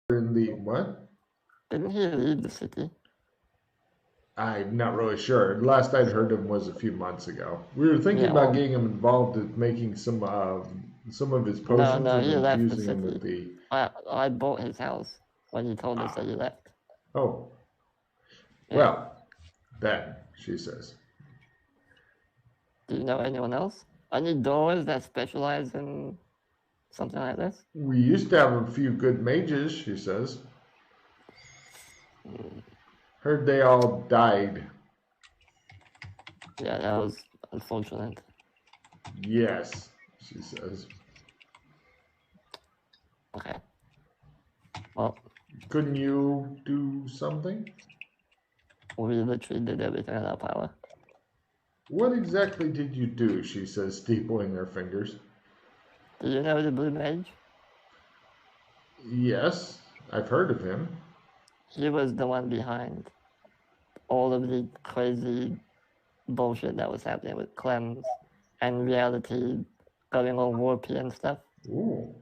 in the what? Didn't he leave the city? I'm not really sure. Last I'd heard him was a few months ago. We were thinking Yeah, about well, getting him involved in making some of his no, potions no, and he left the infusing them with city. the. I bought his house when he told us that Ah, he left. oh, Yeah. well, then she says, Do you know anyone else? Any doors that specialize in something like this? "We used to have a few good mages." She says, Hmm. "Heard they all died." Yeah, that was unfortunate. Yes, she says. Okay. Well, Couldn't you do something? we literally did everything in our power. What exactly did you do? She says, steepling her fingers. Do you know the Blue Mage? Yes, I've heard of him. He was the one behind all of the crazy bullshit that was happening with Clems and reality going all warpy and stuff. Ooh.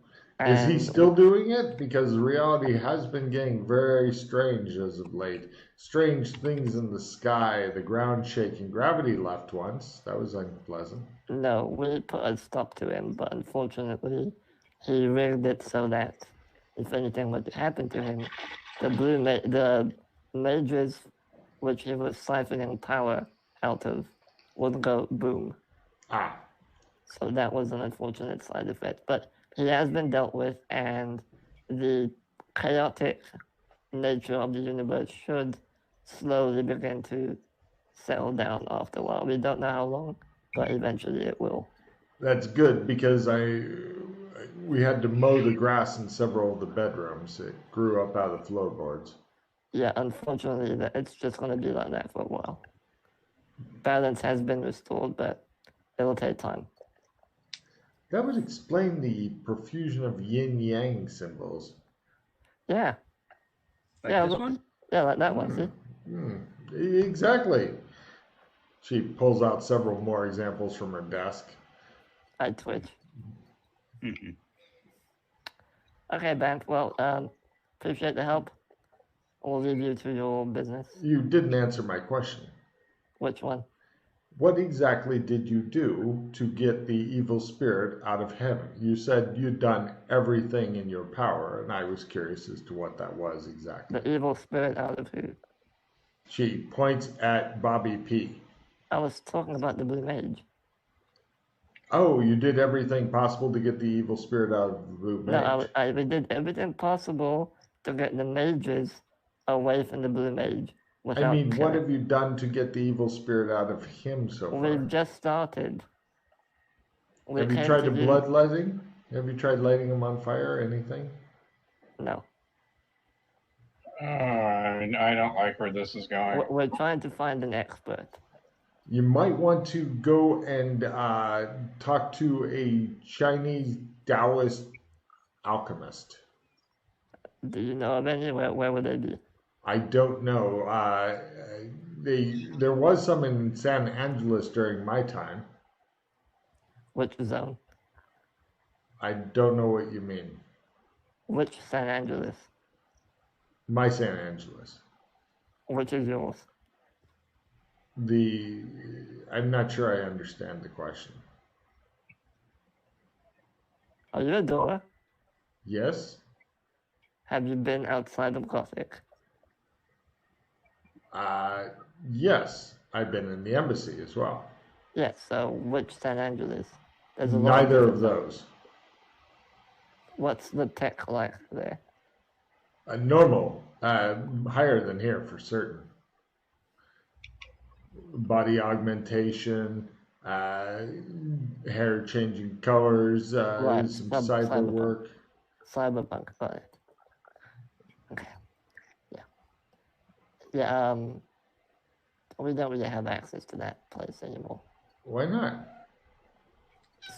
Is he And still doing it? Because reality has been getting very strange as of late. Strange things in the sky, the ground shaking. Gravity left once. That was unpleasant. no, we put a stop to him, but unfortunately, he rigged it so that if anything were to happen to him, the mages which he was siphoning power out of would go boom. Ah, So that was an unfortunate side effect. But he has been dealt with, and the chaotic nature of the universe should slowly begin to settle down after a while. We don't know how long, but eventually it will. that's good because we had to mow the grass in several of the bedrooms. It grew up out of floorboards. Yeah, unfortunately, it's just going to be like that for a while. Balance has been restored, but it'll take time. That would explain the profusion of yin yang symbols. Yeah, Like yeah, this look, one? yeah, like that one. See, Hmm, exactly. She pulls out several more examples from her desk. I twitch. Mm-hmm. Okay, Bant. Well, appreciate the help. We'll leave you to your business. You didn't answer my question. Which one? What exactly did you do to get the evil spirit out of him? You said you'd done everything in your power, and I was curious as to what that was exactly. The evil spirit out of who? She points at Bobby P. I was talking about the Blue Mage. Oh, you did everything possible to get the evil spirit out of the Blue No, Mage. we did everything possible to get the mages away from the Blue Mage I without mean, what killing. have you done to get the evil spirit out of him so far? We've just started. We Have you came tried to to you. bloodletting? Have you tried lighting him on fire? Anything? No, I don't like where this is going. we're trying to find an expert. You might want to go and talk to a Chinese Taoist alchemist. Do you know of any? Where would they be? I don't know. There was some in San Angeles during my time. Which zone? I don't know what you mean. Which San Angeles? My San Angeles. Which is yours? I'm not sure I understand the question. Are you a door? Yes. Have you been outside of Gothic? Uh, yes. I've been in the embassy as well. Yes. So which San Angeles? There's a lot Neither of different- those. What's the tech like there? Normal, higher than here for certain. Body augmentation, hair changing colors, Right, some cyberpunk. cyber work. Cyberpunk, got it. Okay. Yeah. Yeah, we don't really have access to that place anymore. Why not?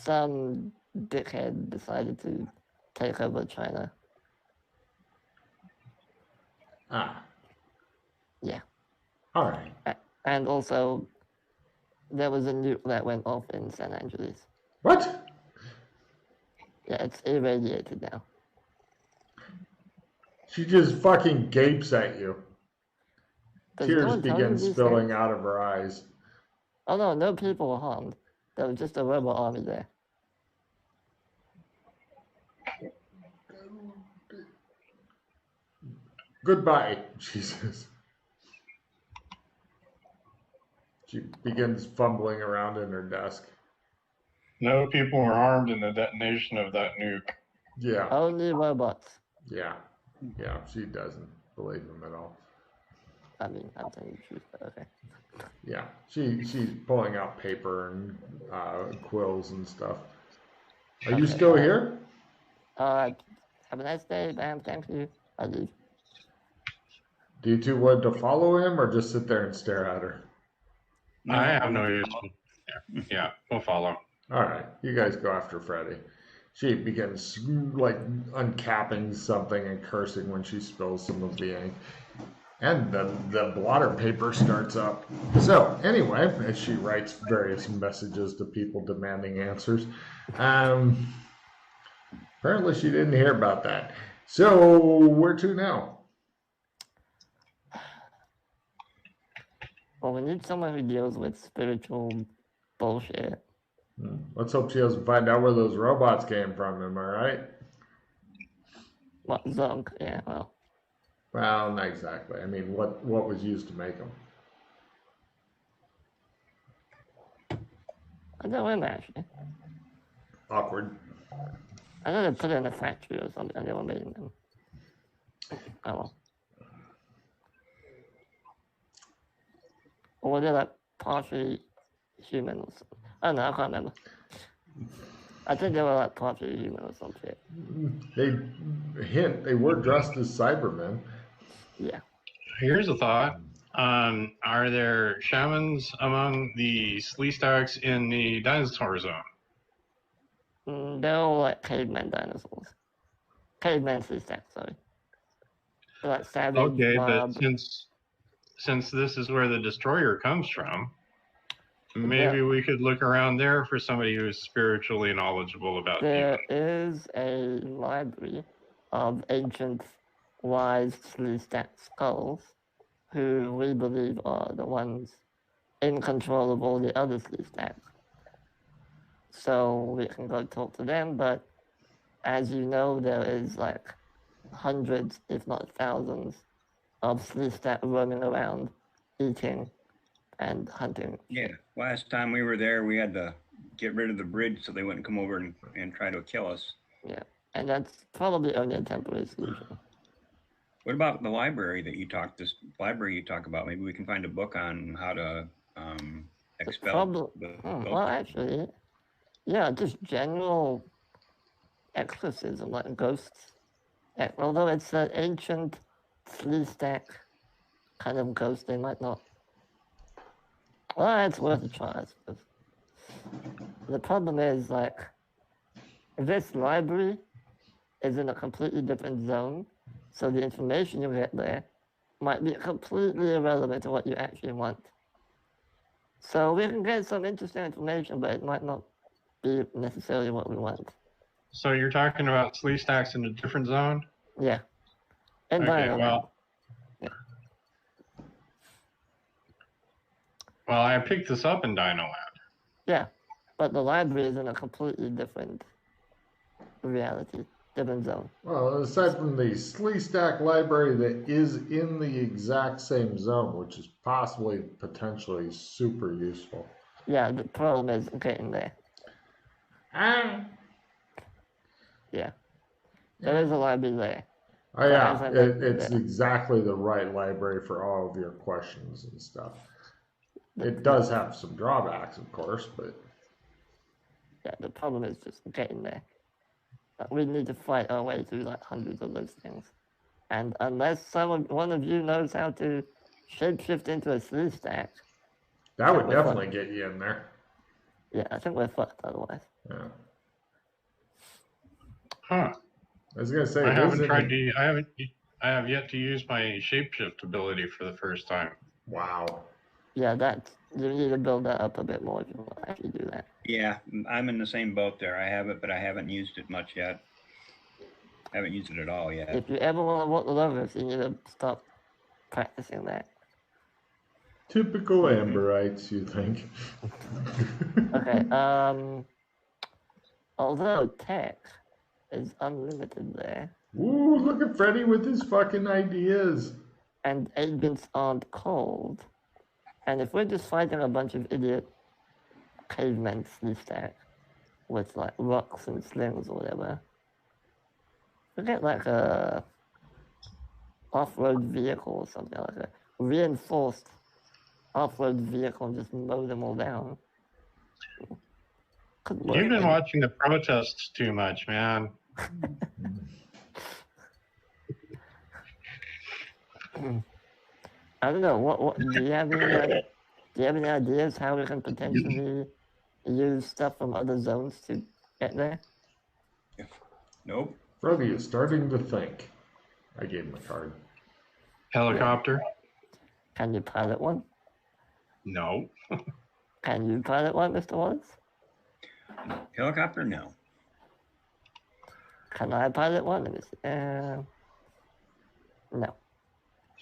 Some dickhead decided to take over China. Ah, Yeah. all right. And also, there was a nuke that went off in San Angeles. What? Yeah, it's irradiated now. She just fucking gapes at you. Does no Tears one tell you begin these spilling things? out of her eyes. Oh no, no people were harmed. There was just a robot army there. Goodbye, she says. She begins fumbling around in her desk. No people were harmed in the detonation of that nuke. Yeah, Only robots. yeah, she doesn't believe him at all. I mean, I'm telling you the truth, but okay. Yeah, she's pulling out paper and quills and stuff. Are you Okay, still here? Have a nice day, ma'am. Thank you. I leave. Do you two want to follow him or just sit there and stare at her? I have no use. Yeah, we'll follow. All right, you guys go after Freddy. She begins like uncapping something and cursing when she spills some of the ink. And the blotter paper starts up. So anyway, as she writes various messages to people demanding answers, apparently she didn't hear about that. So where to now? Well, we need someone who deals with spiritual bullshit. Let's hope she doesn't find out where those robots came from. Am I right? What, Zog? Yeah, well. Well, not exactly. I mean, what was used to make them? I don't know, actually. Awkward. I know they put it in a factory or something, and they were making them. Oh, well. Or were they like partially human or something? I don't know, I can't remember. I think they were like partially human or something. They were dressed as Cybermen. Yeah. Here's a thought. Are there shamans among the Sleestaks in the dinosaur zone? They're all like caveman dinosaurs. Caveman Sleestaks, sorry. They're like savage, Okay, wild. but since this is where the destroyer comes from, maybe we could look around there for somebody who's spiritually knowledgeable about There humans. is a library of ancient wise Sleestak skulls who we believe are the ones in control of all the other Sleestaks. So we can go talk to them, but as you know, there is like hundreds, if not thousands, of Sleestak roaming around, eating and hunting. Yeah, last time we were there, we had to get rid of the bridge so they wouldn't come over and try to kill us. Yeah, and that's probably only a temporary solution. What about the library that you talk about? Maybe we can find a book on how to expel the well, actually, yeah, just general exorcism, like ghosts. Although it's an ancient Sleestak kind of ghost, they might not. Well, it's worth a try, I suppose. The problem is, like, this library is in a completely different zone, so the information you get there might be completely irrelevant to what you actually want. So we can get some interesting information, but it might not be necessarily what we want. So you're talking about Sleestaks in a different zone? Yeah. And okay, well, well, I picked this up in Dino Land. Yeah, but the library is in a completely different reality, different zone. Well, aside from the Sleestak library that is in the exact same zone, which is possibly, potentially super useful. Yeah, the problem is getting there. Yeah. There is a library there. Oh, yeah, it's exactly the right library for all of your questions and stuff. It does have some drawbacks, of course, but... Yeah, the problem is just getting there. We need to fight our way through like hundreds of those things. And unless one of you knows how to shapeshift into a Sleestak... That would definitely get you in there. Yeah, I think we're fucked otherwise. Yeah. Huh. I was gonna say I have yet to use my shapeshift ability for the first time. Wow. Yeah, you need to build that up a bit more if you want to actually do that. Yeah, I'm in the same boat there. I have it, but I haven't used it much yet. Haven't used it at all yet. If you ever want to walk the logos, you need to stop practicing that. Typical Amberites, you think? Okay. Although tech is unlimited there, Ooh, look at Freddy with his fucking ideas. and agents aren't cold, and if we're just fighting a bunch of idiot cavemen stack with like rocks and slings or whatever, we get like a off-road vehicle or something, like a reinforced off-road vehicle, and just mow them all down. Could work. You've been watching the protests too much, man. I don't know. What do you have any ideas how we can potentially use stuff from other zones to get there? Nope. Freddy is starting to think. I gave him a card. Helicopter? Can you pilot one? No. Can you pilot one, Mr. Wallace? Helicopter? No. Can I pilot one? Let me see. No.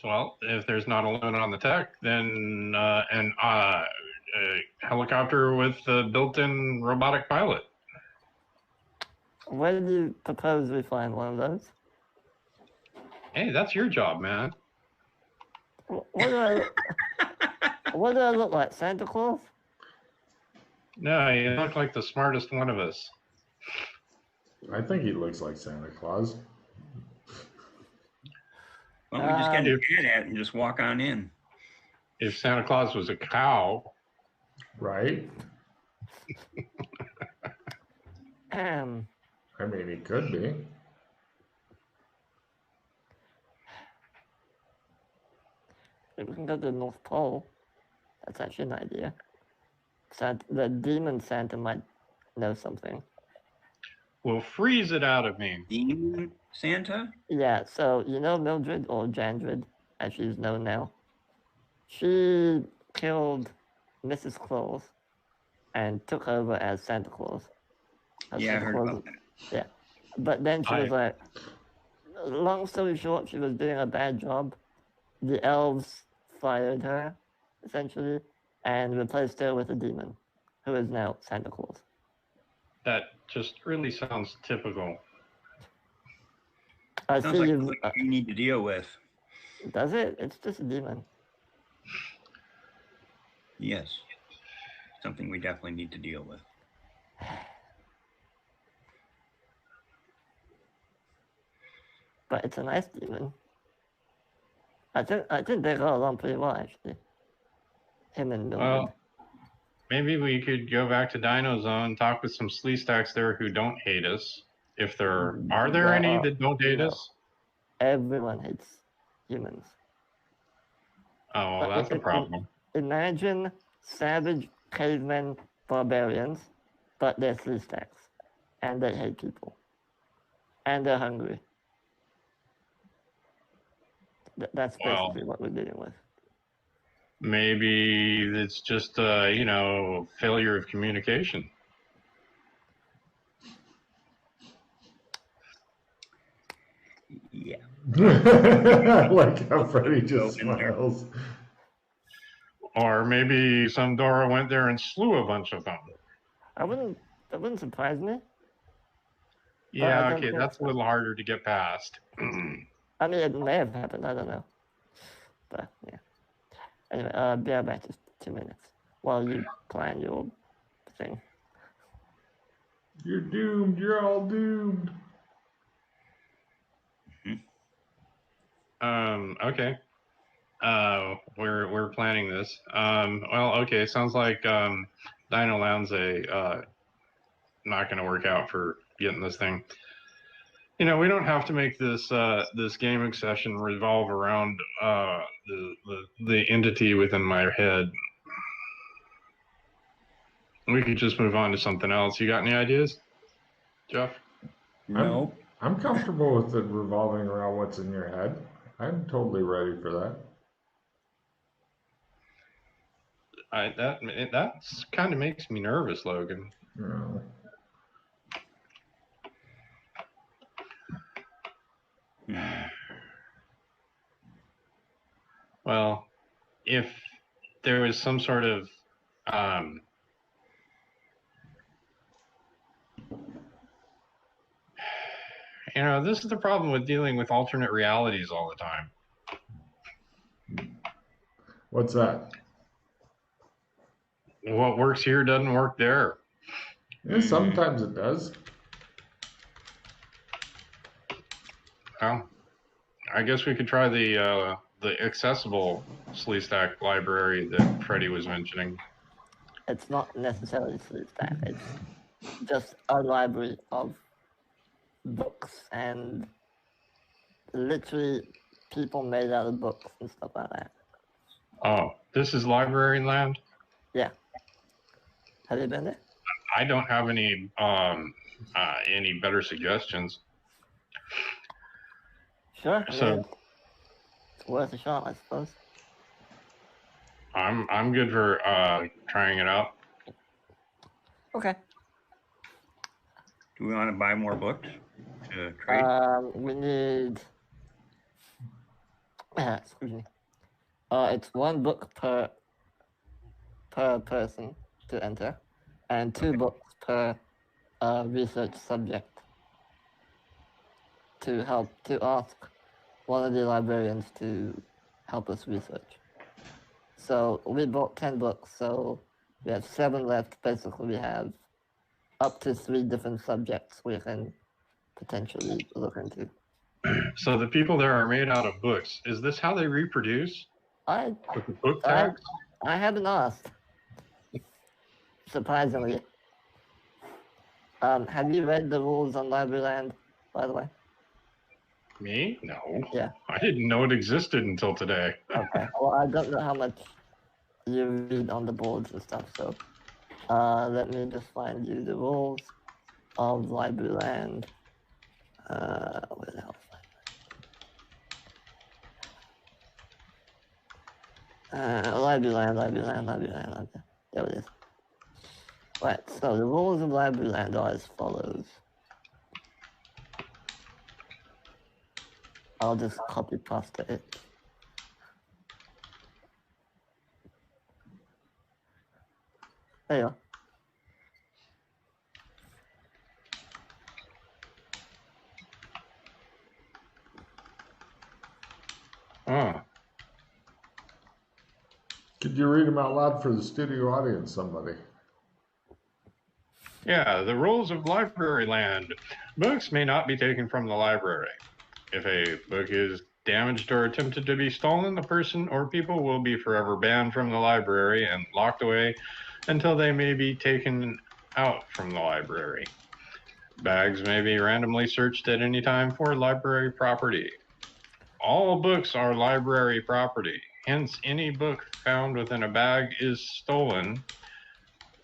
Well, if there's not a limit on the tech, then a helicopter with a built-in robotic pilot. Where do you propose we find one of those? Hey, that's your job, man. What do I look like? Santa Claus? No, you look like the smartest one of us. I think he looks like Santa Claus. Why don't we just get a cat at and just walk on in? If Santa Claus was a cow, Right? I mean, he could be. We can go to the North Pole. That's actually an idea. The demon Santa might know something. will freeze it out of me. Demon Santa? Yeah, so you know Mildred, or Jandred, as she's known now. She killed Mrs. Claus and took over as Santa Claus. Yeah, I heard about that. Yeah, but then she was like, long story short, she was doing a bad job. The elves fired her, essentially, and replaced her with a demon, who is now Santa Claus. That just really sounds typical. I Sounds see like you. something you need to deal with. Does it? It's just a demon. Yes. Something we definitely need to deal with. But it's a nice demon. I think they got along pretty well, actually. Him and Mildred. Well, maybe we could go back to Dino Zone, talk with some slee stacks there who don't hate us. If there are there any that don't hate us? Everyone hates humans. Oh, well, that's a problem. Imagine savage cavemen, barbarians, but they're slee stacks. And they hate people. And they're hungry. That's basically what we're dealing with. Maybe it's just failure of communication. Yeah. I like how Freddy just smiles. Or maybe some Dora went there and slew a bunch of them. That wouldn't surprise me. Yeah, okay, that's a little harder to get past. I mean, it may have happened. I don't know. But yeah. Anyway, be right back just 2 minutes while you plan your thing. You're doomed. You're all doomed. Okay. We're planning this. Well, okay. Sounds like Dino Land's not going to work out for getting this thing. We don't have to make this this gaming session revolve around the entity within my head. We could just move on to something else. You got any ideas, Jeff? No. I'm comfortable with it revolving around what's in your head. I'm totally ready for that. That kind of makes me nervous, Logan. No. Well, if there was some sort of this is the problem with dealing with alternate realities all the time. What's that? What works here doesn't work there. Yeah, sometimes it does. Well, I guess we could try the accessible Sleestack library that Freddie was mentioning. It's not necessarily Sleestack. It's just a library of books and literally people made out of books and stuff like that. Oh, this is library land? Yeah. Have you been there? I don't have any better suggestions. Sure. So it's worth a shot, I suppose. I'm good for trying it out. Okay. Do we want to buy more books to trade? We need. Excuse me. It's one book per person to enter, and 2 books per research subject to ask one of the librarians to help us research. So we bought 10 books, so we have 7 left. Basically, we have up to 3 different subjects we can potentially look into. So the people there are made out of books. Is this how they reproduce? With the book tags? I haven't asked. Surprisingly. Have you read the rules on Libraryland, by the way? Me? No. Yeah. I didn't know it existed until today. Okay. Well, I don't know how much you read on the boards and stuff, so let me just find you the rules of Libraryland. Where the hell is Libraryland. There it is. Right, so the rules of Libraryland are as follows. I'll just copy paste it. There you go. Oh. Could you read them out loud for the studio audience, somebody? Yeah, the rules of library land. Books may not be taken from the library. If a book is damaged or attempted to be stolen, the person or people will be forever banned from the library and locked away until they may be taken out from the library. Bags may be randomly searched at any time for library property. All books are library property. Hence, any book found within a bag is stolen.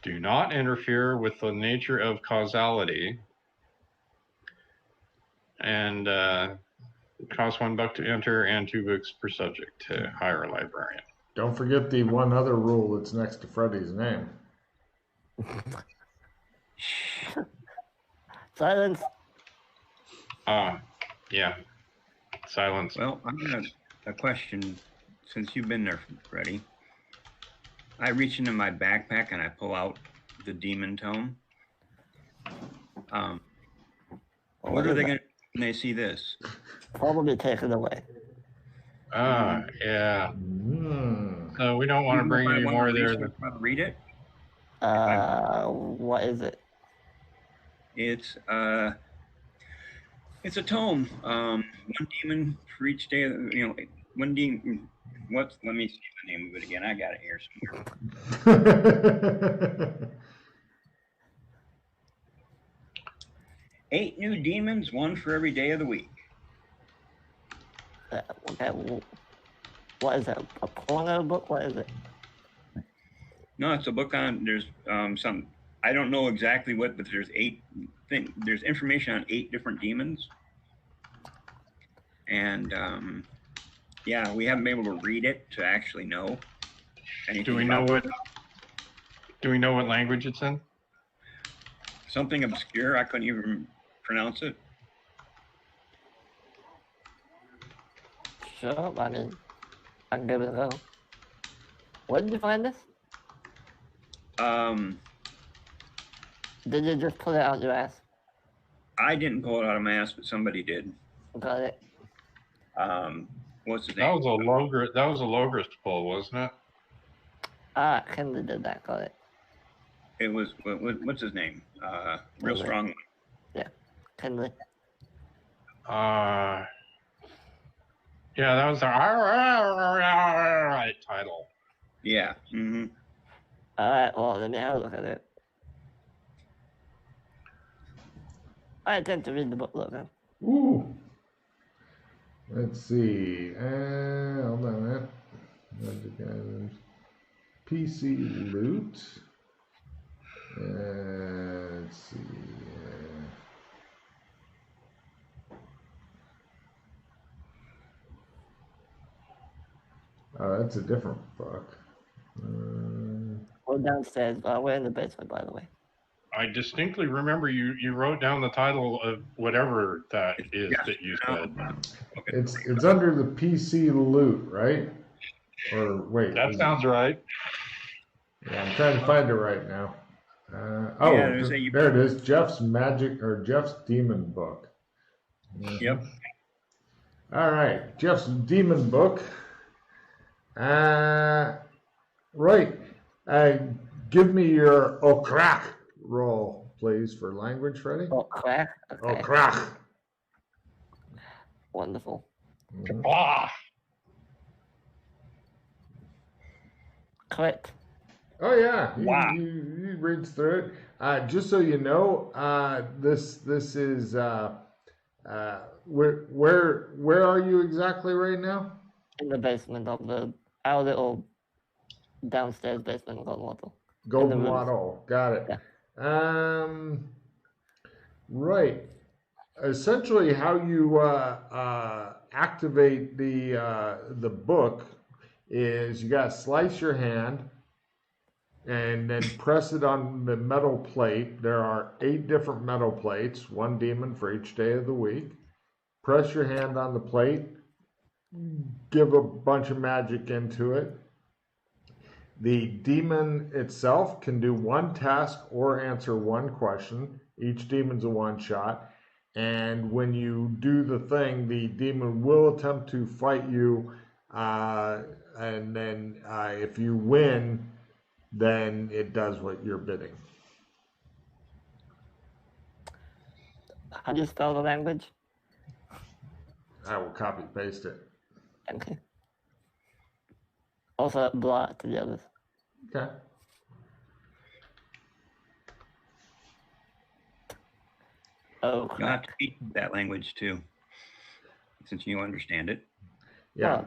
Do not interfere with the nature of causality. And it costs $1 to enter and 2 books per subject to hire a librarian. Don't forget the one other rule that's next to Freddie's name. Silence. Yeah. Silence. Well, I'm gonna a question. Since you've been there, Freddie, I reach into my backpack and I pull out the demon tome. What are they gonna do when they see this? Probably take it away. Yeah. Mm. So we don't want to bring any more there. Read it. What is it? It's a tome. One demon for each day. One demon. Let me see the name of it again. I got it here somewhere. 8 new demons, 1 for every day of the week. Okay. What is that? A porno book? What is it? No, it's a book on. There's some. I don't know exactly what, but there's 8 things. There's information on 8 different demons, and yeah, we haven't been able to read it to actually know anything. Do we know what language it's in? Something obscure. I couldn't even pronounce it. Sure, I mean, I can give it a go. Where did you find this? Did you just pull it out your ass? I didn't pull it out of my ass, but somebody did. Got it. What's his That name? was a Logris. That was a Logris pull, wasn't it? Ah, Kinley did that. Got it. It was what's his name? Real Kinley. strong. Yeah, Kinley. Yeah, that was the right title. Yeah. Mm-hmm. All right. Well, let me have a look at it. I tend to read the book, Logan. Ooh. Let's see. Hold on a minute. Magic items. PC loot. Let's see. Oh, that's a different book. We're downstairs. We're in the basement, by the way. I distinctly remember you wrote down the title of whatever that is Yes. that you said. It's under the PC loot, right? Or wait. That sounds right. Yeah, I'm trying to find it right now. there's a- there it is. Jeff's demon book. Yep. All right, Jeff's demon book. Right. Give me your Okrak roll, please, for language, Freddie. Oh, crack. Okay. Okrak. Wonderful. Mhm. Ah, Crit. Oh yeah. Wow. You read through it. Just so you know, this is where are you exactly right now? In the basement of our little downstairs basement of Golden Water. Golden rooms. Wattle. Got it. Right. Essentially, how you activate the book is you got to slice your hand and then press it on the metal plate. There are 8 different metal plates, 1 demon for each day of the week. Press your hand on the plate, give a bunch of magic into it. The demon itself can do 1 task or answer 1 question. Each demon's a 1-shot. And when you do the thing, the demon will attempt to fight you. And then if you win, then it does what you're bidding. How do you spell the language? I will copy paste it. Okay. Also, blah to the others. Okay. Oh, You'll have crap. to teach that language too, since you understand it. Yeah.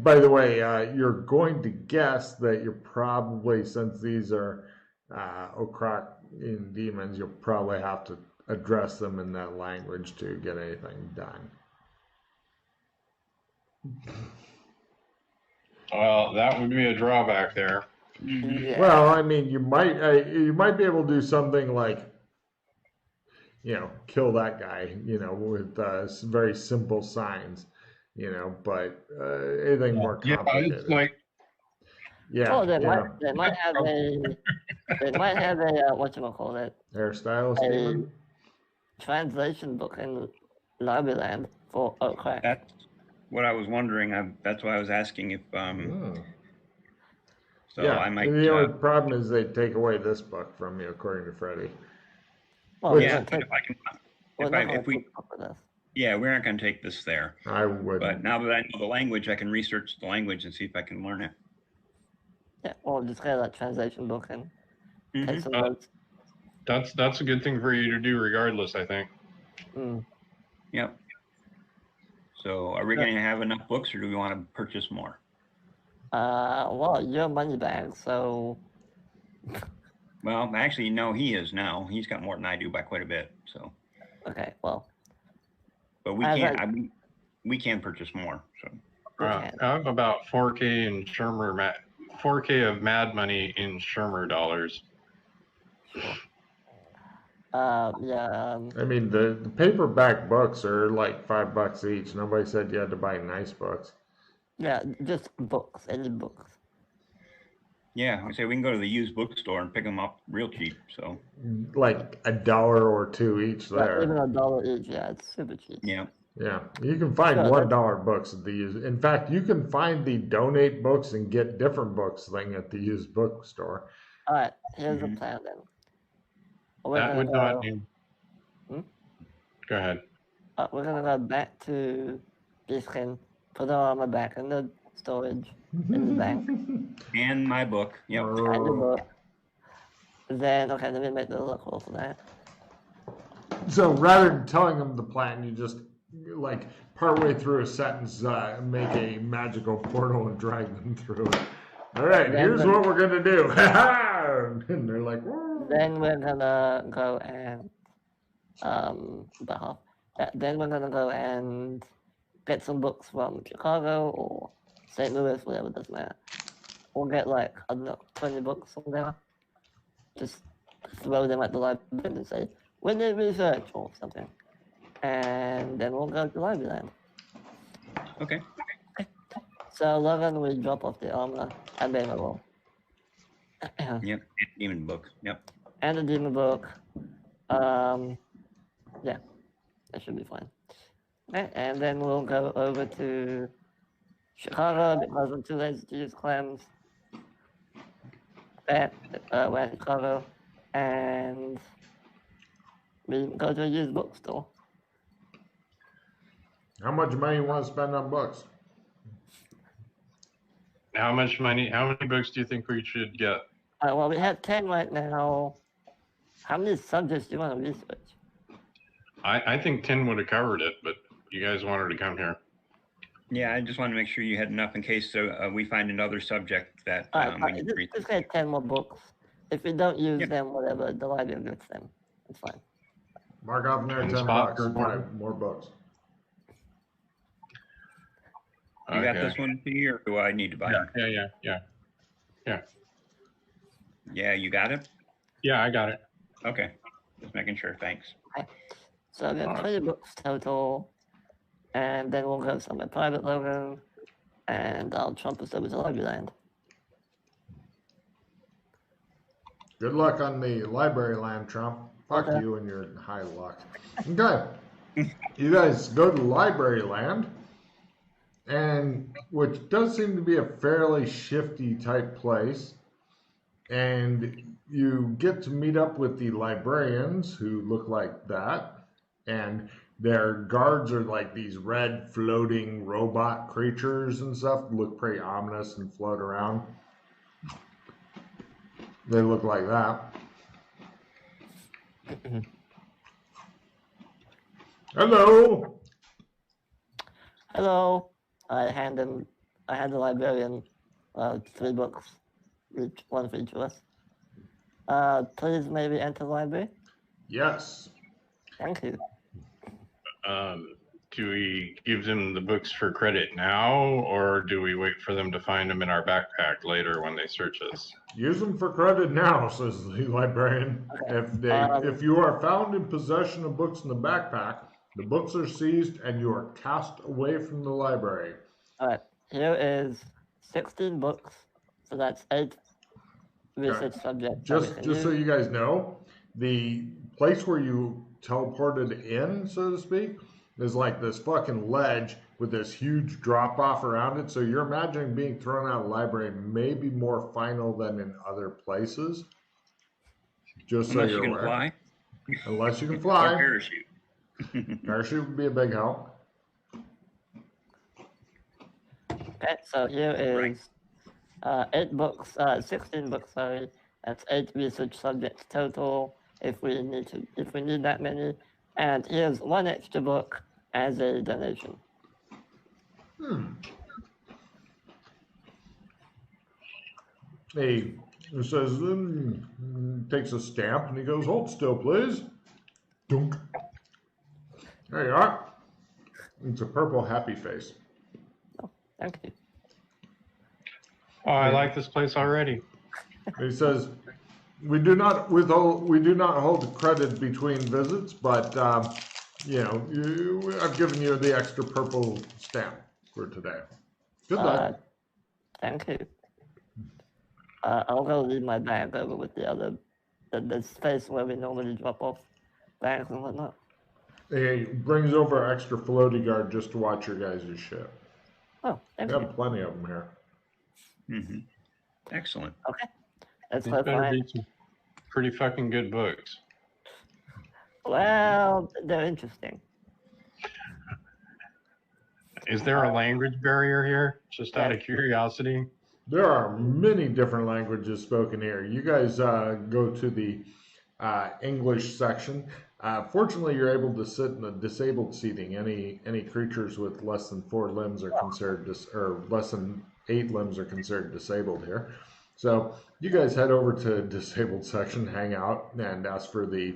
By the way, you're going to guess that you're probably, since these are Okrak in demons, you'll probably have to address them in that language to get anything done. well, that would be a drawback there. Yeah. Well, I mean, you might be able to do something like, kill that guy, with very simple signs, but anything more complicated. It's like Yeah. Oh, they might have a whatchamacallit, Hairstylist a demon. translation book in Libraryland for Okrak. That's what I was wondering. That's why I was asking if. So Yeah. I might. The only problem is they take away this book from you, according to Freddie. Well, yeah, we're but not if gonna we, put up with this. yeah, we aren't going to take this there. I would. But now that I know the language, I can research the language and see if I can learn it. Yeah, well, just get that translation book and take Mhm. some notes. that's a good thing for you to do regardless, I think. Yep. So are we going to have enough books, or do we want to purchase more? Well, you're a money bag, so Well, actually, no, he is now. He's got more than I do by quite a bit. So, okay, well, but we As can't. I- We can purchase more. So Okay. I'm about 4K in Shermer 4K of Mad Money in Shermer dollars. Yeah. I mean, the paperback books are like $5 each. Nobody said you had to buy nice books. Yeah, just books, any books. Yeah, I say we can go to the used bookstore and pick them up real cheap. So Like $1 or $2 each Yeah, even there. $1 each, yeah, it's super cheap. yeah, Yeah, you can find Sure, $1 books at the used. In fact, you can find the donate books and get different books thing at the used bookstore. Alright, here's the Mhm. plan then. We're That gonna would not go, need. Hmm? Go ahead. we're gonna go back to Biskin, put our armor back in the storage, in the bank, and my book. Yep. and the book. Then, okay, let me make the look roll for that. So rather than telling them the plan, you just like partway through a sentence, make a magical portal and drag them through it. All right, Then here's the- what we're gonna do. And they're like, "Whoa." Then we're gonna go and, then we're gonna go and get some books from Chicago or St. Louis, whatever, doesn't matter. We'll get like, I don't know, 20 books from there. Just throw them at the library and say, we need research or something. And then we'll go to Libraryland. Okay. So Logan will drop off the armor and then I will. Yep. Demon books. Yep. And the demon book. Yeah, that should be fine. Okay, and then we'll go over to Chicago because I'm too lazy to use clams. We're in Chicago, and we go to a used bookstore. How much money you want to spend on books? How much money? How many books do you think we should get? Well, we have 10 right now. How many subjects do you want to research? I think 10 would have covered it, but you guys wanted to come here. Yeah, I just want to make sure you had enough in case we find another subject that we need to read. Just get 10 more books. If we don't use Yep. them, whatever, the library gets them. It's fine. Mark off in there And $10 spot to for buy one. more books. You got Okay. this one, P, or do I need to buy it? Yeah. Yeah, you got it? Yeah, I got it. Okay. Just making sure. Thanks. So we have 20 books total, and then we'll go somewhere private, Logan, and I'll trump us over to Libraryland. Good luck on the library land, Trump. Fuck Okay. you and your high luck. Okay. You guys go to library land, and which does seem to be a fairly shifty type place. And you get to meet up with the librarians who look like that. And their guards are like these red floating robot creatures and stuff, look pretty ominous and float around. They look like that. Hello. Hello. I hand the librarian 3 books, one for each of us. Please maybe enter the library. Yes. Thank you. Do we give them the books for credit now, or do we wait for them to find them in our backpack later when they search us? Use them for credit now, says the librarian. If you are found in possession of books in the backpack, the books are seized and you are cast away from the library. All right. Here is 16 books, so that's 8 research subjects. Just so you guys know, the place where you teleported in, so to speak, is like this fucking ledge with this huge drop off around it. So you're imagining being thrown out of the library may be more final than in other places. Just so Unless you're you can aware. fly. Unless you can Or fly. parachute. Parachute would be a big help. Okay, so here is 8 books, 16 books, sorry. That's 8 research subjects total if we need that many. And here's 1 extra book as a donation. He says, takes a stamp and he goes, hold still, please. Dunk. There you are. It's a purple happy face. Thank you. Oh, I like this place already. He says, we do not hold credit between visits, but I've given you the extra purple stamp for today. Good luck. Thank you. I'll go leave my bag over with the space where we normally drop off bags and whatnot. He brings over an extra floaty guard just to watch your guys' ship. Oh, thank We you. have plenty of them here. Mm-hmm. Excellent. Okay. Let's These go better find. be some pretty fucking good books. Well, they're interesting. Is there a language barrier here? Just out of curiosity. There are many different languages spoken here. You guys go to the English section. Fortunately, you're able to sit in the disabled seating. Any creatures with less than 4 limbs are considered or less than 8 limbs are considered disabled here. So you guys head over to disabled section, hang out, and ask for the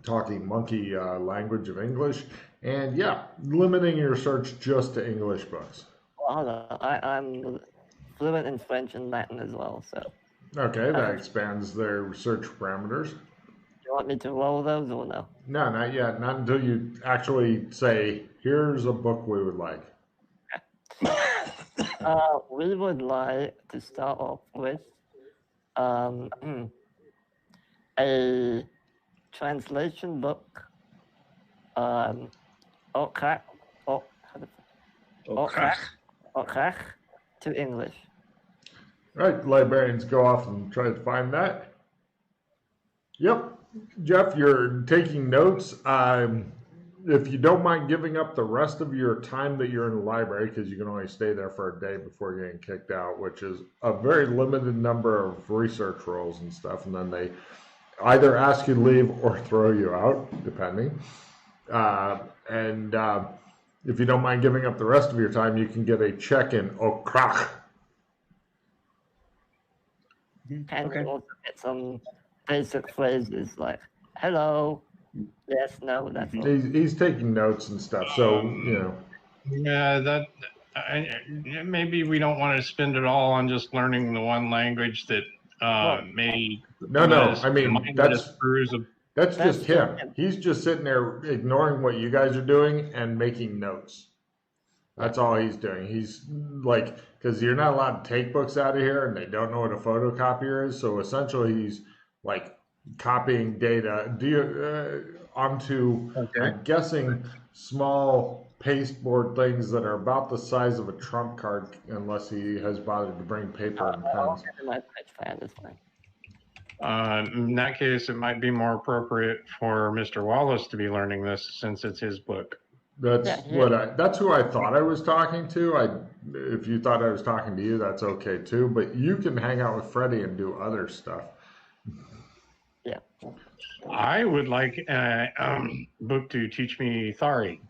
talking monkey language of English. And yeah, limiting your search just to English books. Well, I'm fluent in French and Latin as well, so. Okay, that expands their search parameters. Do you want me to roll those or no? No, not yet. Not until you actually say, here's a book we would like. We would like to start off with a translation book. Okrak to English. Right, librarians go off and try to find that. Yep, Jeff, you're taking notes. If you don't mind giving up the rest of your time that you're in the library, because you can only stay there for a day before getting kicked out, which is a very limited number of research roles and stuff, and then they either ask you to leave or throw you out, depending. If you don't mind giving up the rest of your time, you can get a check in Okrak. And we also get some basic phrases like hello, yes, no, that's all. He's taking notes and stuff, so Yeah, maybe we don't want to spend it all on just learning the one language that may. No. I mean, that's just him. him. He's just sitting there ignoring what you guys are doing and making notes. That's all he's doing. He's like, because you're not allowed to take books out of here, and they don't know what a photocopier is. So essentially, he's like copying data onto, I'm guessing, small pasteboard things that are about the size of a trump card, unless he has bothered to bring paper and pens. In that case, it might be more appropriate for Mr. Wallace to be learning this since it's his book. That's who I thought I was talking to. If you thought I was talking to you, that's okay too. But you can hang out with Freddie and do other stuff. Yeah. I would like a book to teach me Thari.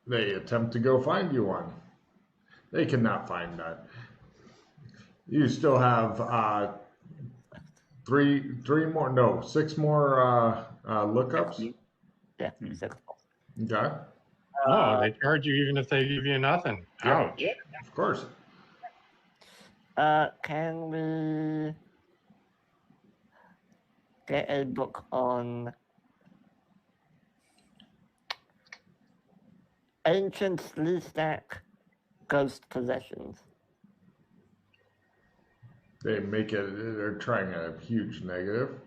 They attempt to go find you one. They cannot find that. You still have 6 more lookups. Yeah, 6. Okay. Oh, they charge you even if they give you nothing. Ouch. Yeah, of course. Can we get a book on ancient Sleestack ghost possessions? They're trying a huge negative.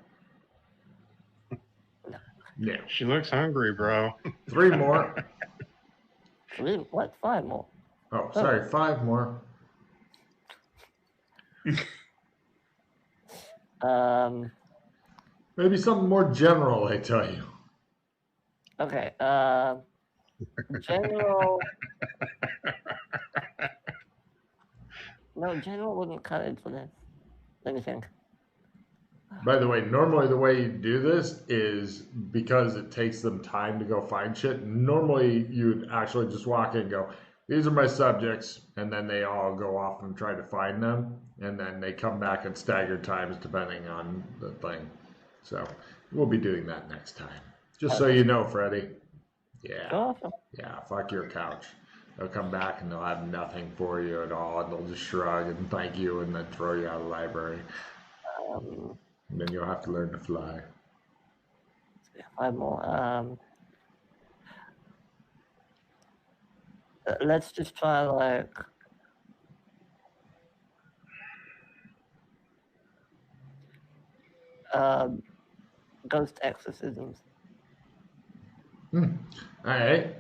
Yeah. She looks hungry, bro. 3 more. 5 more? Oh, sorry, 5 more. Maybe something more general, I tell you. Okay, general. No, general wouldn't cut it for this. Let me think. By the way, normally the way you do this is because it takes them time to go find shit. Normally you'd actually just walk in and go, these are my subjects, and then they all go off and try to find them, and then they come back at staggered times depending on the thing. So we'll be doing that next time. Just so you know, Freddie. Yeah. Awesome. Yeah, fuck your couch. they'll come back and they'll have nothing for you at all, and they'll just shrug and thank you and then throw you out of the library. And then you'll have to learn to fly. 5 more. Let's just try like ghost exorcisms. All right.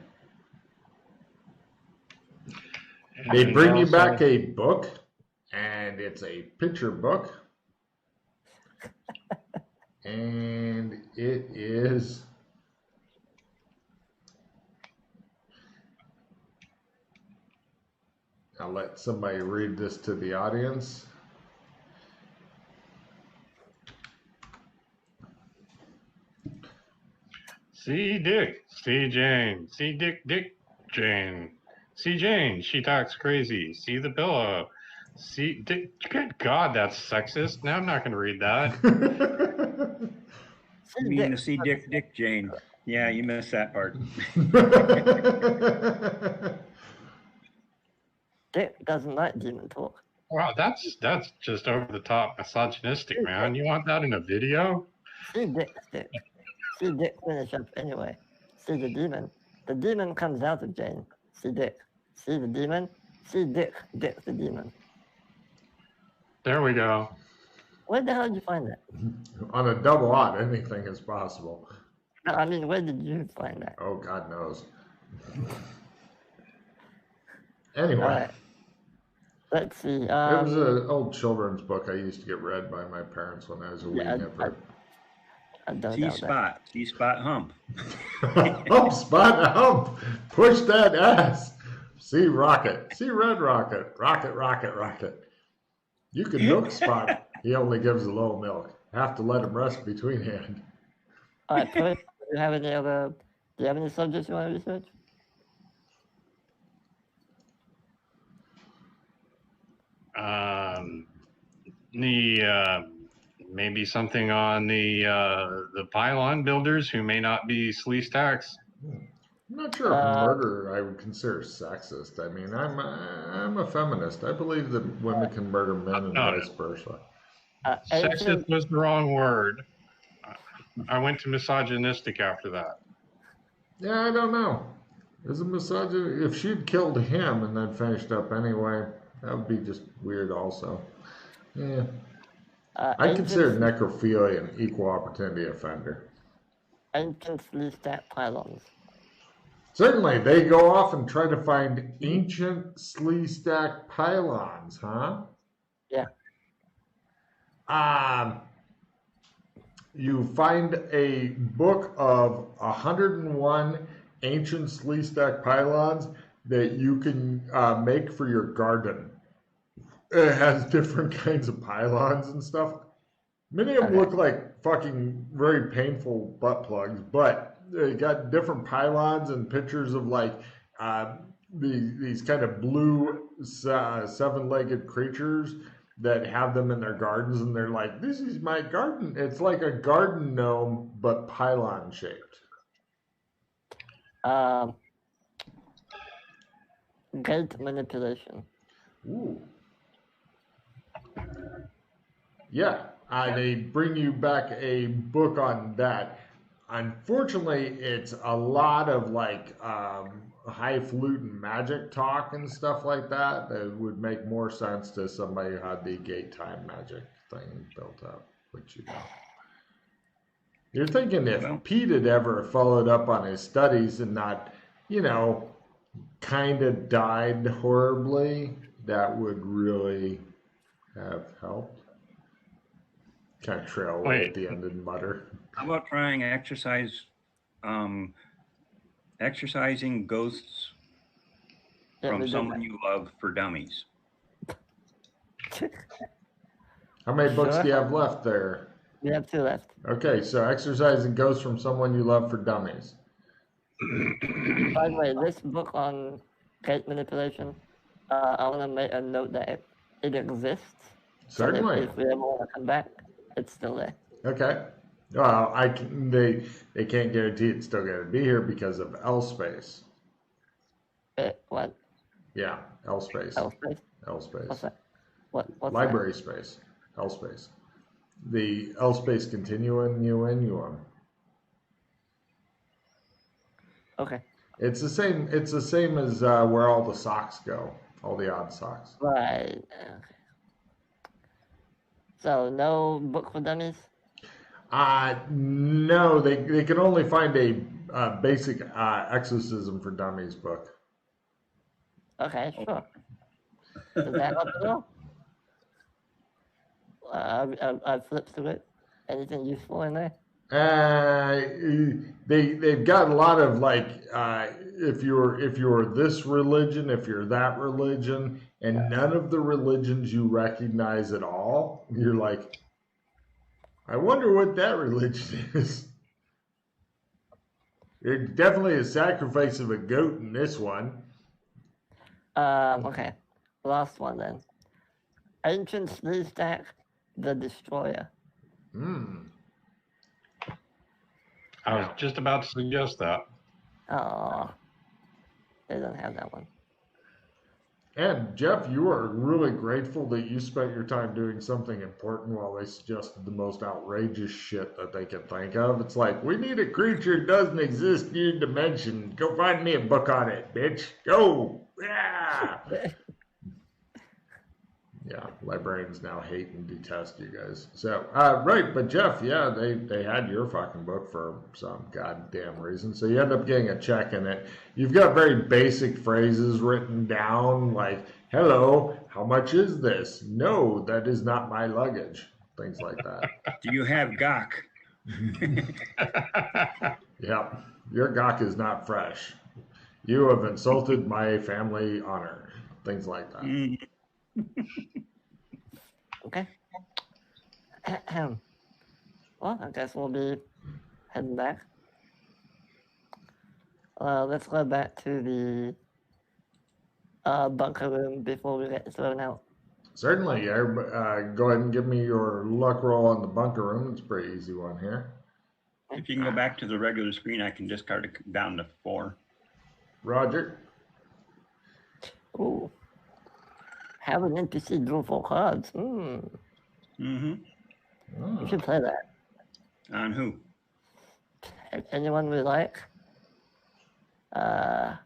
They bring you back a book, and it's a picture book. And it is I'll let somebody read this to the audience. See Dick, see Jane, see Dick, Dick, Jane. See Jane, she talks crazy. See the pillow. See Dick. Good God, that's sexist. Now I'm not going to read that. You mean to see Dick, Jane? Yeah, you missed that part. Dick doesn't like demon talk. Wow, that's just over the top misogynistic, man. You want that in a video? See Dick. See Dick finish up anyway. See the demon. The demon comes out of Jane. See Dick. See the demon. See Dick. Dick the demon. There we go. Where the hell did you find that? On a double odd, anything is possible. No, I mean, where did you find that? Oh, God knows. Anyway. All right. Let's see. It was an old children's book I used to get read by my parents when I was a wee nipper. I don't See know spot. See spot hump. Hump, spot, hump. Push that ass. See rocket. See red rocket. Rocket, rocket, rocket. You can milk spot. He only gives a little milk. Have to let him rest between hand. All right, Chris, do you have any subjects you want to research? Maybe something on the pylon builders who may not be Sleestacks. I'm not sure if murder I would consider sexist. I mean, I'm a feminist. I believe that women can murder men and vice versa. Sexist was the wrong word. I went to misogynistic after that. Yeah, I don't know. Is a misogynist? If she'd killed him and then finished up anyway, that would be just weird also. Yeah. I consider necrophilia an equal opportunity offender. Ancient Sleestack pylons. Certainly, they go off and try to find ancient Sleestack pylons, huh? Yeah. You find a book of 101 ancient Sleestack pylons that you can make for your garden. It has different kinds of pylons and stuff. Many of them look like fucking very painful butt plugs, but they got different pylons and pictures of like these kind of blue seven-legged creatures that have them in their gardens, and they're like, this is my garden. It's like a garden gnome, but pylon shaped. Gate manipulation. Ooh. Yeah, they bring you back a book on that. Unfortunately, it's a lot of like highfalutin magic talk and stuff like that. That would make more sense to somebody who had the gate time magic thing built up, which you know. You're thinking if Pete had ever followed up on his studies and not, kind of died horribly, that would really have helped. Kind of trail away at the end and mutter. How about trying exercising ghosts from someone you love for dummies? How many books do you have left there? We have 2 left. Okay, so exercising ghosts from someone you love for dummies. By the way, this book on gate manipulation, I want to make a note that it exists. Certainly. So if we ever want to come back, it's still there. Okay. Well, they can't guarantee it's still going to be here because of L space. What? Yeah, L space. L space. L What's space. that? What's Library space. L space. The L space continuum. that? Okay. It's the same. It's the same as where all the socks go. All the odd socks. Right. Okay. So no book for dummies. No, they can only find a basic exorcism for dummies book. Okay, sure. Does that help at all? I flipped through it. Anything useful in there? They've got a lot of like if you're this religion, if you're that religion, and none of the religions you recognize at all. You're like, I wonder what that religion is. There's definitely a sacrifice of a goat in this one. Okay. Last one then. Ancient Sleeve Stack, the Destroyer. I was just about to suggest that. Oh, they don't have that one. And Jeff, you are really grateful that you spent your time doing something important while they suggested the most outrageous shit that they can think of. It's like, we need a creature that doesn't exist in your dimension. Go find me a book on it, bitch. Go! Yeah! Yeah, librarians now hate and detest you guys. So, right, but Jeff, yeah, they had your fucking book for some goddamn reason. So you end up getting a check in it. You've got very basic phrases written down like, hello, how much is this? No, that is not my luggage. Things like that. Do you have Gok? Yep, your gawk is not fresh. You have insulted my family honor. Things like that. Okay. Well, I guess we'll be heading back. Let's go back to the bunker room before we get thrown out. Certainly. Go ahead and give me your luck roll on the bunker room. It's a pretty easy one here. If you can go back to the regular screen, I can discard it down to 4. Roger. Ooh. Have an NPC draw 4 cards. Mm-hmm. You should play that. On who? Anyone we like? I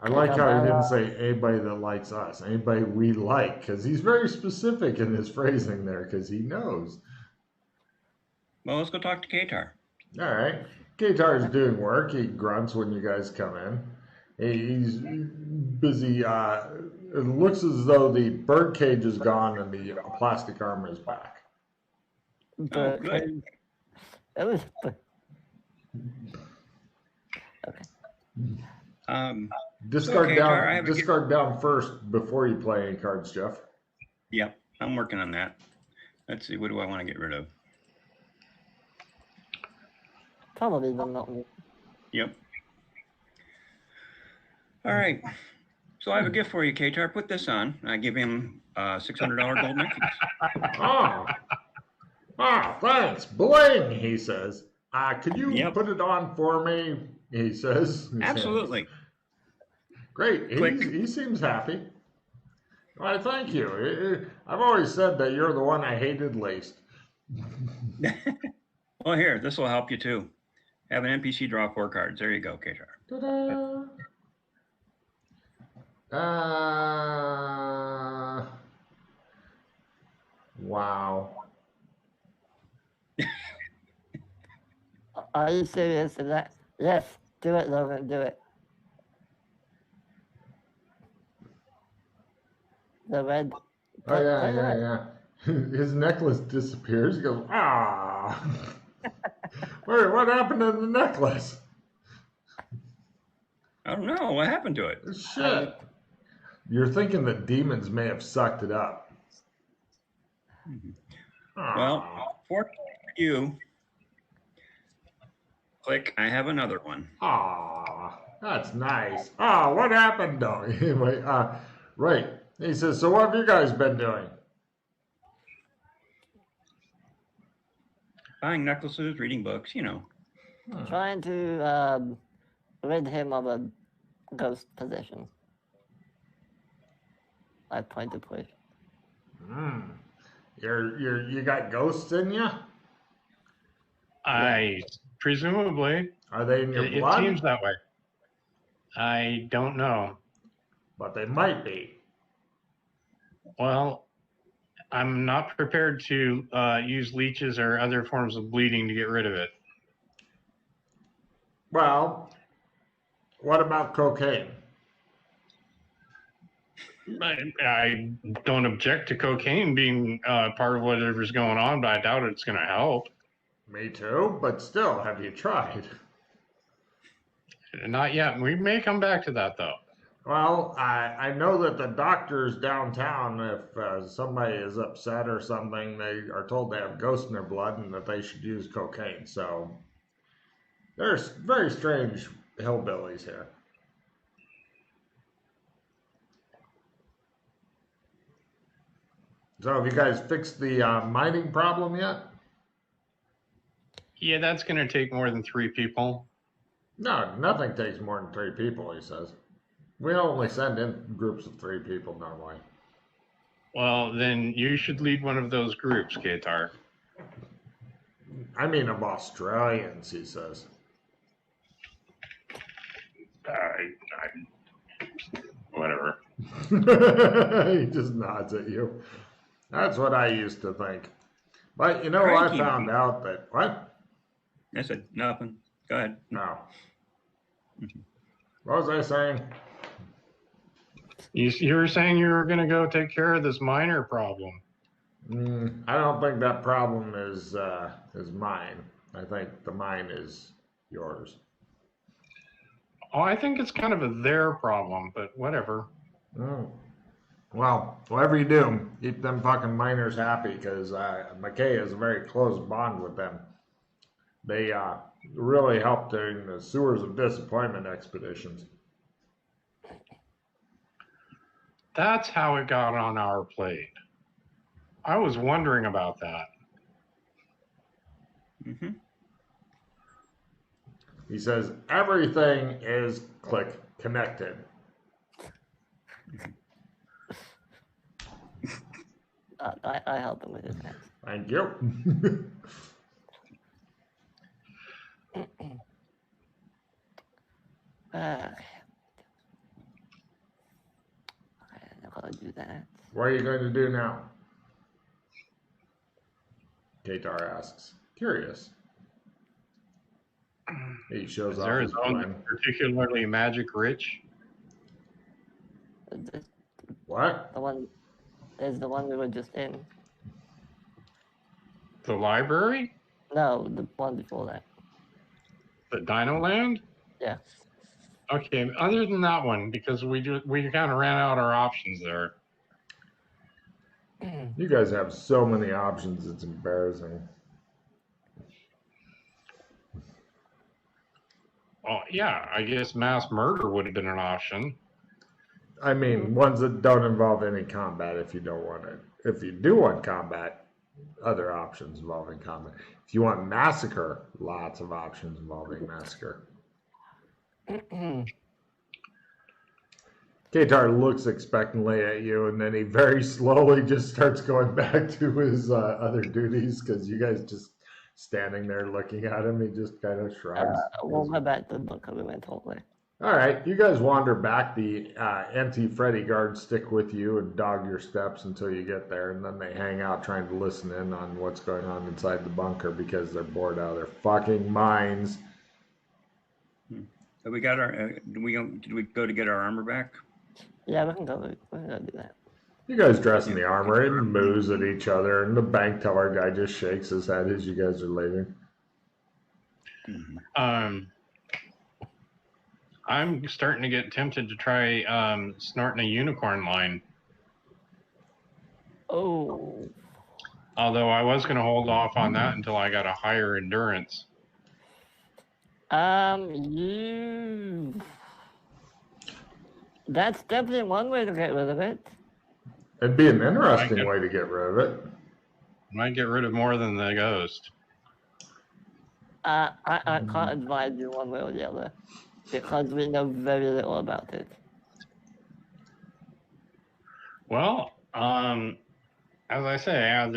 like how he didn't say anybody that likes us, anybody we like, because he's very specific in his phrasing there, because he knows. Well, let's go talk to Katar. All right. Katar's doing work. He grunts when you guys come in. He's busy. It looks as though the bird cage is gone and the plastic armor is back. Oh, good. It was. Okay. Discard Okay, down. Tara, I have a Discard down first before you play any cards, Jeff. Yep, I'm working on that. Let's see, what do I want to get rid of? Probably the Milton. Yep. All right. So I have a gift for you, Katar. Put this on. I give him a $600 gold necklace. Thanks. Bling, he says. Could you Yep. put it on for me? He says. Absolutely. Great. He seems happy. Why, thank you. I've always said that you're the one I hated least. Well, here, this will help you too. Have an NPC draw 4 cards. There you go, Katar. Ta-da. Wow. Are you serious? Is that? Yes. Do it, Logan. Do it. The red. Oh, yeah. His necklace disappears. He goes, What happened to the necklace? I don't know. What happened to it? Shit. You're thinking that demons may have sucked it up. Well, fortunately for you, click, I have another one. That's nice. What happened though? Anyway, right. He says, so what have you guys been doing? Buying necklaces, reading books, you know. Trying to rid him of a ghost possession. I pointedly. You got ghosts in you? Presumably. Are they in your It blood? seems that way. I don't know. But they might be. Well, I'm not prepared to use leeches or other forms of bleeding to get rid of it. Well, what about cocaine? I don't object to cocaine being part of whatever's going on, but I doubt it's going to help. Me too, but still, have you tried? Not yet. We may come back to that, though. Well, I know that the doctors downtown, if somebody is upset or something, they are told they have ghosts in their blood and that they should use cocaine. So there's very strange hillbillies here. So have you guys fixed the mining problem yet? Yeah, that's going to take more than 3 people. No, nothing takes more than 3 people, he says. We only send in groups of 3 people normally. Well, then you should lead one of those groups, Katar. I mean of Australians, he says. Whatever. He just nods at you. That's what I used to think. But you know, I found out that... What? I said nothing. Go ahead. No. What was I saying? You were saying you were going to go take care of this minor problem. I don't think that problem is mine. I think the mine is yours. Oh, I think it's kind of their problem, but whatever. Well, whatever you do, keep them fucking miners happy, because McKay has a very close bond with them. They really helped during the Sewers of Disappointment expeditions. That's how it got on our plate. I was wondering about that. Mm-hmm. He says everything is connected. I help him with his hands. Thank you. I'm not gonna do that. What are you going to do now? Katar asks. Curious. He shows Is off there a his zone plan. that's particularly magic rich? What? The one is the one we were just in. The library? No, the one before that. The Dino Land? Yeah. Okay, other than that one, because we kind of ran out our options there. You guys have so many options, it's embarrassing. Well, yeah, I guess mass murder would have been an option. I mean, ones that don't involve any combat if you don't want it. If you do want combat, other options involving combat. If you want massacre, lots of options involving massacre. Katar looks expectantly at you, and then he very slowly just starts going back to his other duties, because you guys just standing there looking at him. He just kind of shrugs. We'll go back to the book we went over. All right, you guys wander back. The anti-Freddy guards stick with you and dog your steps until you get there, and then they hang out trying to listen in on what's going on inside the bunker because they're bored out of their fucking minds. So we got our. Did we go to get our armor back? Yeah, we can go do that. You guys dress in the armor and moos at each other, and the bank teller guy just shakes his head as you guys are leaving. I'm starting to get tempted to try snorting a unicorn line. Oh. Although I was going to hold off on that until I got a higher endurance. That's definitely one way to get rid of it. It'd be an interesting way to get rid of it. Might get rid of more than the ghost. I can't advise you one way or the other because we know very little about it. Well, as I say,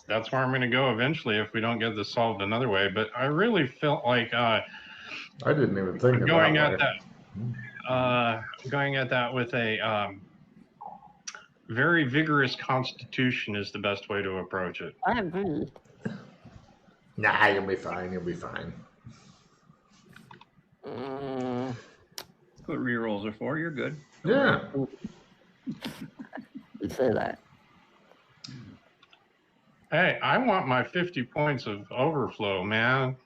that's where I'm going to go eventually if we don't get this solved another way. But I really felt like I didn't even think of going that at way. going at that with a very vigorous constitution is the best way to approach it. I agree. Nah, you'll be fine. You'll be fine. That's what rerolls are for. You're good. Yeah. You say that. Hey, I want my 50 points of overflow, man.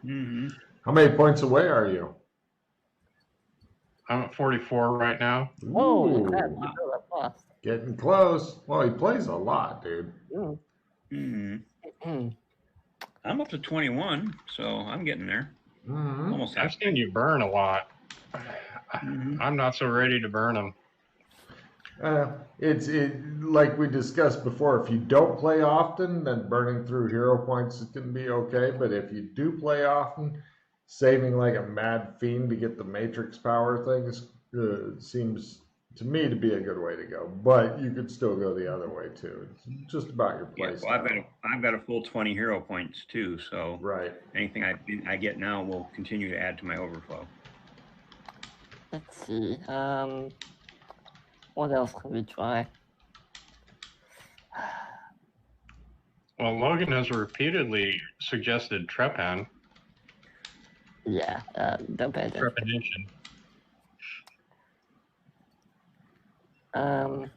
Mm-hmm. How many points away are you? I'm at 44 right now. Holy Ooh, crap, you go that fast. getting close. Well, he plays a lot, dude. Mm-hmm. I'm up to 21, so I'm getting there. Mm-hmm. Almost I've half. seen you burn a lot. Mm-hmm. I'm not so ready to burn them. It's like we discussed before. If you don't play often, then burning through hero points can be okay. But if you do play often, saving like a mad fiend to get the matrix power things seems to me to be a good way to go. But you could still go the other way too. It's just about your play Yeah, well, style. I've got a full 20 hero points too, so Right. anything I get now will continue to add to my overflow. Let's see. What else can we try? Well, Logan has repeatedly suggested Trepan. Yeah, don't pay attention. Trepanation.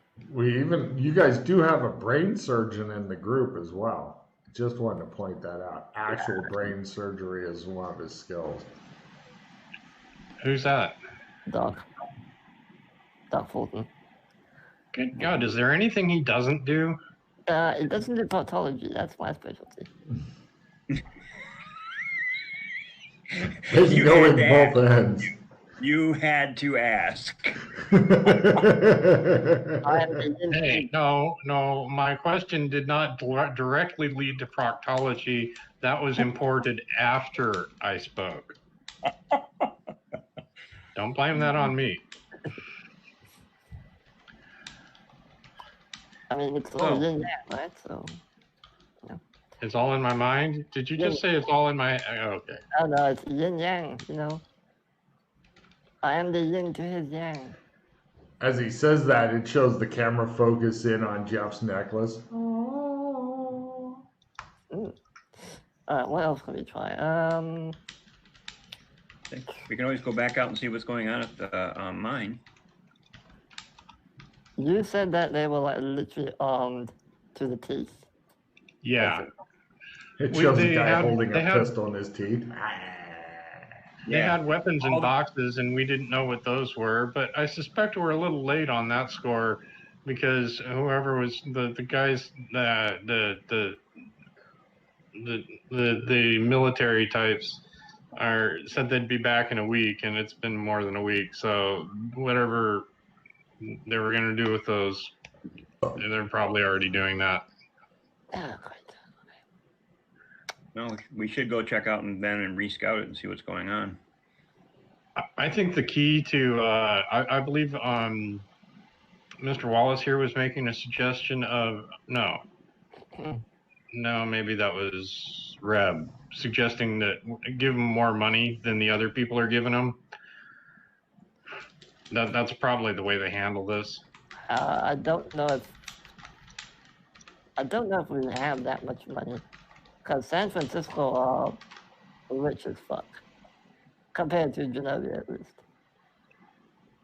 You guys do have a brain surgeon in the group as well. Just wanted to point that out. Actual brain surgery is one of his skills. Who's that? Doc Fulton. Good God, is there anything he doesn't do? It doesn't do pathology. That's my specialty. They can go in had both ends. You had to ask. Hey, no, my question did not directly lead to proctology. That was imported after I spoke. Don't blame that on me. I mean, it's all yin yang, right? So. It's all in my mind? Did you just say it's all in my... Okay. Oh, no, it's yin yang, you know. I am the yin to his yang. As he says that, it shows the camera focus in on Jeff's necklace. What else can we try? We can always go back out and see what's going on at the mine. You said that they were like literally armed to the teeth. Yeah. It shows a guy holding a had, pistol in his teeth. They had weapons in boxes, and we didn't know what those were. But I suspect we're a little late on that score because whoever was the guys, the military types said they'd be back in a week, and it's been more than a week. So whatever they were going to do with those, they're probably already doing that. Oh, great. No, we should go check out and re-scout it and see what's going on. I think the key to, I believe Mr. Wallace here was making a suggestion of, no, maybe that was Reb, suggesting that give them more money than the other people are giving them. That's probably the way they handle this. I don't know if we have that much money. Because San Francisco are rich as fuck. Compared to Genovia, at least.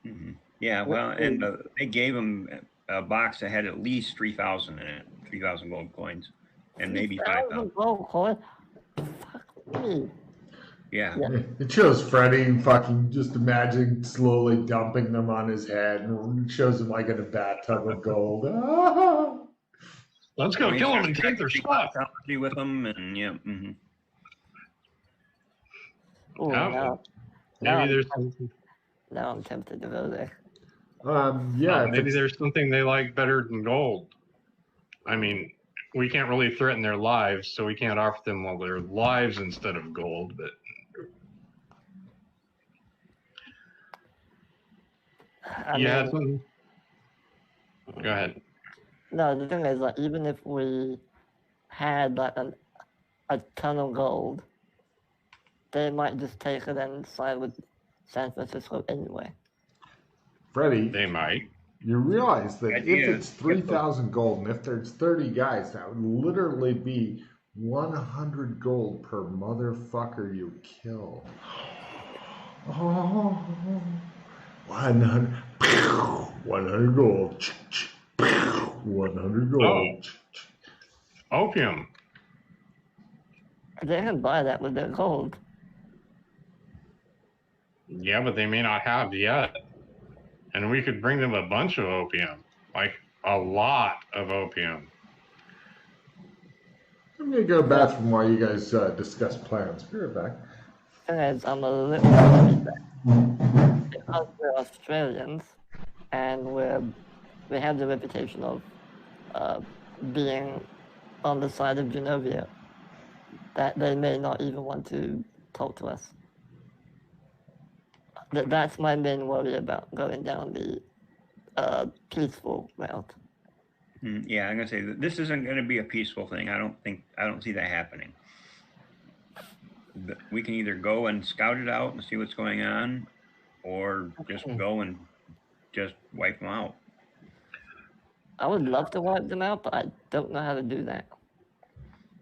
Mm-hmm. Yeah, well, and they gave them a box that had at least 3,000 in it. 3,000 gold coins. And maybe 5,000. Gold coins? Fuck me. Yeah. It shows Freddy fucking just imagine slowly dumping them on his head, and it shows him like in a bathtub of gold. Ah! Let's go kill them and take their stuff. With them and yeah. Mm-hmm. Ooh, now I'm tempted to go there. Maybe there's something they like better than gold. I mean, we can't really threaten their lives, so we can't offer them their lives instead of gold. But Go ahead. No, the thing is, like, even if we had like a ton of gold, they might just take it and side with San Francisco anyway. Freddie, They might. you realize that if Idea. it's 3,000 gold and if there's 30 guys, that would literally be 100 gold per motherfucker you kill. Oh, 100, 100 gold. 100 gold. Opium. They can buy that with their gold. Yeah, but they may not have yet. And we could bring them a bunch of opium, like a lot of opium. I'm going to go to the bathroom while you guys discuss plans. Be right back. Thing is, I'm a little worried that because we're Australians and we have the reputation of being on the side of Genovia, that they may not even want to talk to us. That's my main worry about going down the peaceful route. Yeah, I'm gonna say that this isn't gonna be a peaceful thing. I don't see that happening. We can either go and scout it out and see what's going on, or just go and just wipe them out. I would love to wipe them out, but I don't know how to do that.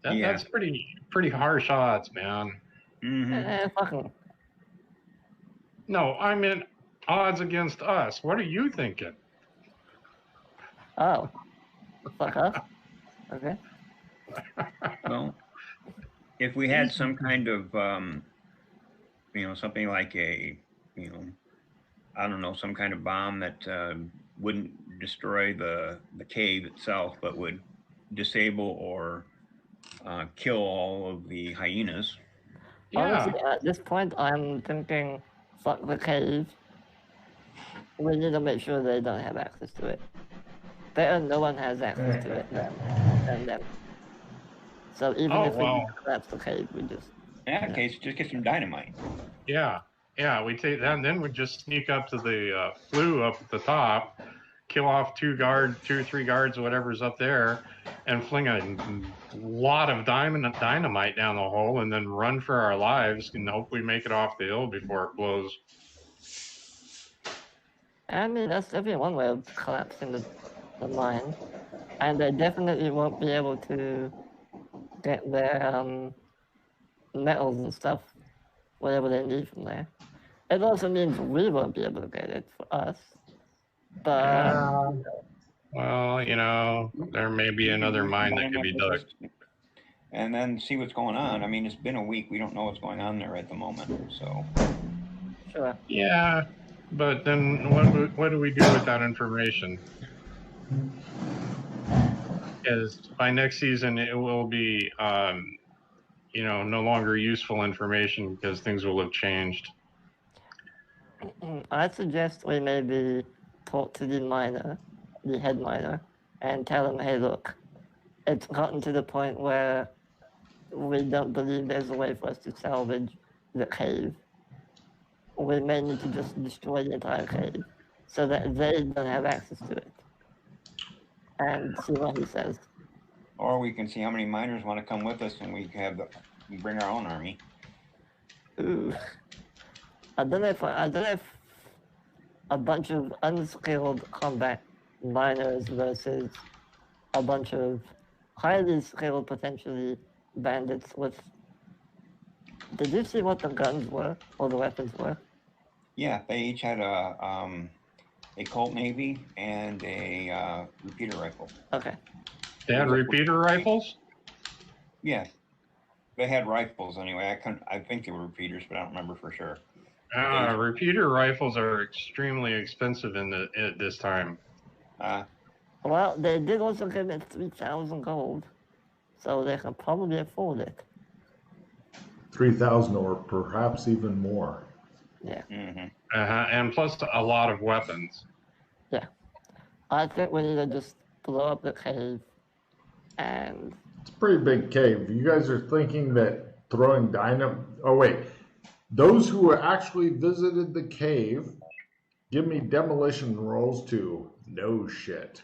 Yeah. That's pretty harsh odds, man. Mm-hmm. Fuck 'em. No, I meant odds against us. What are you thinking? Oh. Fuck us? Okay. Well, if we had some kind of, something like I don't know, some kind of bomb that wouldn't destroy the cave itself, but would disable or kill all of the hyenas. Yeah. Honestly, at this point, I'm thinking, fuck the cave. We need to make sure they don't have access to it. Better no one has access to it than them. So even if we collapse the cave, we just... In that case, just get some dynamite. Yeah. We take that, and then we just sneak up to the flue up at the top, kill off 2 or 3 guards, whatever's up there, and fling a lot of dynamite down the hole, and then run for our lives and hope we make it off the hill before it blows. I mean, that's definitely one way of collapsing the mine. And they definitely won't be able to get their metals and stuff, whatever they need from there. It also means we won't be able to get it for us. But... Well, there may be another mine that could be dug. And then see what's going on. I mean, it's been a week. We don't know what's going on there at the moment. So. Sure. Yeah, but then what do we do with that information? Because by next season, it will be, no longer useful information because things will have changed. I suggest we maybe talk to the head miner, and tell him, hey, look, it's gotten to the point where we don't believe there's a way for us to salvage the cave. We may need to just destroy the entire cave so that they don't have access to it. And see what he says. Or we can see how many miners want to come with us, and we bring our own army. Ooh. I don't know if a bunch of unskilled combat miners versus a bunch of highly skilled, potentially bandits with... Did you see what the guns were, or the weapons were? Yeah, they each had a Colt Navy and a repeater rifle. Okay. They had repeater rifles? Yeah, they had rifles anyway. I think they were repeaters, but I don't remember for sure. Repeater rifles are extremely expensive at this time. Well, they did also give it 3,000 gold, so they can probably afford it. 3,000 or perhaps even more. Yeah. Mm-hmm. And plus a lot of weapons. Yeah. I think we need to just blow up the cave and... It's a pretty big cave. You guys are thinking that throwing dynamite... Oh, wait. Those who actually visited the cave, give me demolition rolls to no shit.